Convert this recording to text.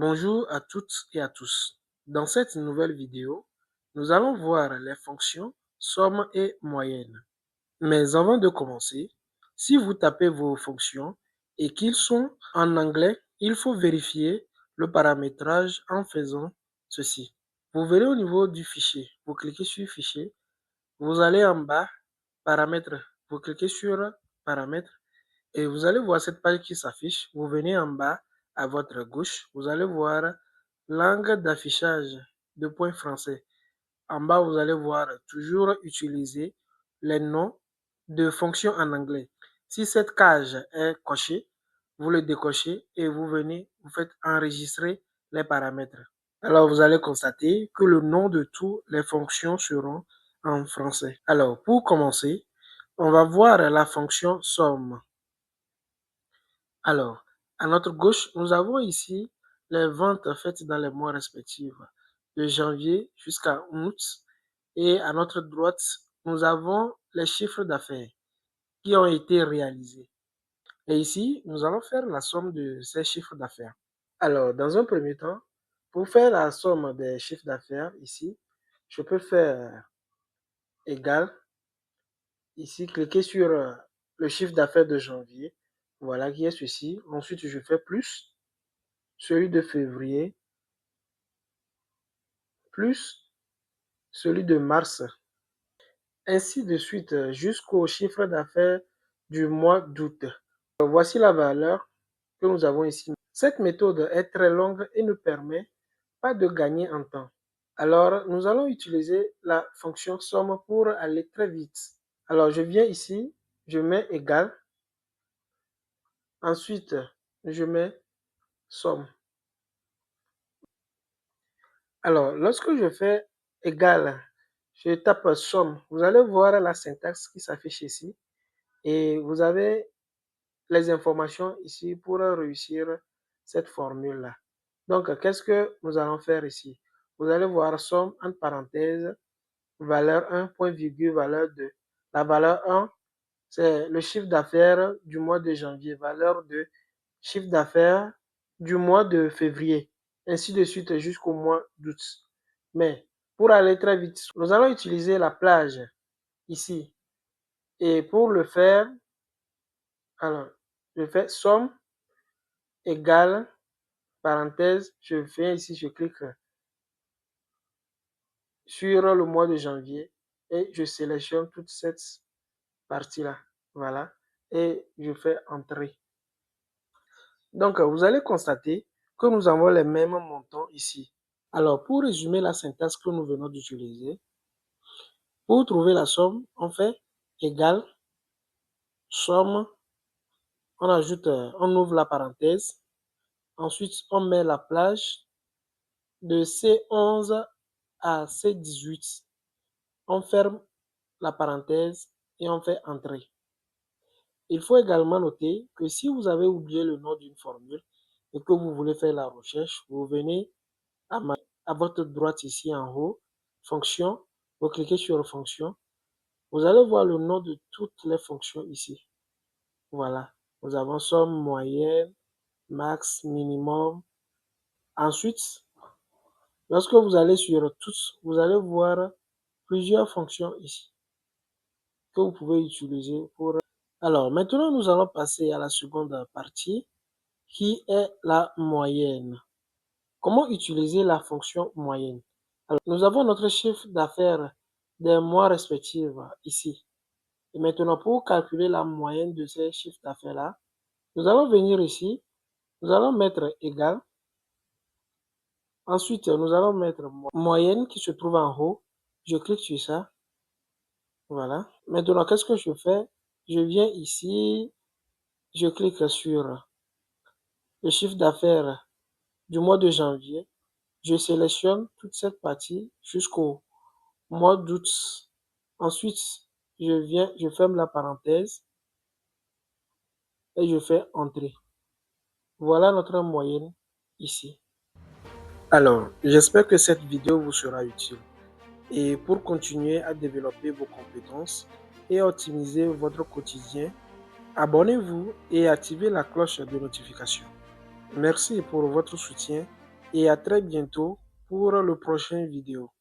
Bonjour à toutes et à tous. Dans cette nouvelle vidéo, nous allons voir les fonctions somme et moyenne. Mais avant de commencer, si vous tapez vos fonctions et qu'ils sont en anglais, il faut vérifier le paramétrage en faisant ceci. Vous verrez au niveau du fichier, vous cliquez sur Fichier, vous allez en bas, Paramètres, vous cliquez sur Paramètres et vous allez voir cette page qui s'affiche. Vous venez en bas à votre gauche, vous allez voir langue d'affichage de points français. En bas, vous allez voir toujours utiliser les noms de fonctions en anglais. Si cette case est cochée, vous le décochez et vous venez, vous faites enregistrer les paramètres. Alors, vous allez constater que le nom de toutes les fonctions seront en français. Alors, pour commencer, on va voir la fonction somme. Alors, à notre gauche, nous avons ici les ventes faites dans les mois respectifs de janvier jusqu'à août. Et à notre droite, nous avons les chiffres d'affaires qui ont été réalisés. Et ici, nous allons faire la somme de ces chiffres d'affaires. Alors, dans un premier temps, pour faire la somme des chiffres d'affaires, ici, je peux faire égal. Ici, cliquer sur le chiffre d'affaires de janvier. Voilà qui est ceci. Ensuite, je fais plus celui de février, plus celui de mars, ainsi de suite jusqu'au chiffre d'affaires du mois d'août. Voici la valeur que nous avons ici. Cette méthode est très longue et ne permet pas de gagner en temps. Alors, nous allons utiliser la fonction somme pour aller très vite. Alors, je viens ici, je mets égal. Ensuite, je mets somme. Alors, lorsque je fais égal, je tape somme. Vous allez voir la syntaxe qui s'affiche ici. Et vous avez les informations ici pour réussir cette formule-là. Donc, qu'est-ce que nous allons faire ici? Vous allez voir somme entre parenthèses, valeur 1, point virgule, valeur 2. La valeur 1, c'est le chiffre d'affaires du mois de janvier. Valeur 2, chiffre d'affaires du mois de février. Ainsi de suite jusqu'au mois d'août. Mais pour aller très vite, nous allons utiliser la plage ici. Et pour le faire, alors, je fais somme égale, parenthèse, je viens ici, je clique sur le mois de janvier et je sélectionne toute cette partie-là. Voilà. Et je fais entrer. Donc, vous allez constater que nous avons les mêmes montants ici. Alors, pour résumer la syntaxe que nous venons d'utiliser, pour trouver la somme, on fait égal, somme, on ajoute, on ouvre la parenthèse, ensuite on met la plage de C11 à C18. On ferme la parenthèse et on fait entrer. Il faut également noter que si vous avez oublié le nom d'une formule et que vous voulez faire la recherche, vous venez à votre droite ici en haut, fonction, vous cliquez sur fonction, vous allez voir le nom de toutes les fonctions ici. Voilà, nous avons somme, moyenne, max, minimum. Ensuite, lorsque vous allez sur tous, vous allez voir plusieurs fonctions ici que vous pouvez utiliser pour... Alors, maintenant, nous allons passer à la seconde partie qui est la moyenne. Comment utiliser la fonction moyenne? Alors, nous avons notre chiffre d'affaires des mois respectifs ici. Et maintenant, pour calculer la moyenne de ces chiffres d'affaires-là, nous allons venir ici, nous allons mettre égal. Ensuite, nous allons mettre moyenne qui se trouve en haut. Je clique sur ça. Voilà. Maintenant, qu'est-ce que je fais? Je viens ici, je clique sur le chiffre d'affaires du mois de janvier. Je sélectionne toute cette partie jusqu'au mois d'août. Ensuite, je viens, je ferme la parenthèse et je fais entrer. Voilà notre moyenne ici. Alors, j'espère que cette vidéo vous sera utile. Et pour continuer à développer vos compétences et optimiser votre quotidien, abonnez-vous et activez la cloche de notification. Merci pour votre soutien et à très bientôt pour le prochain vidéo.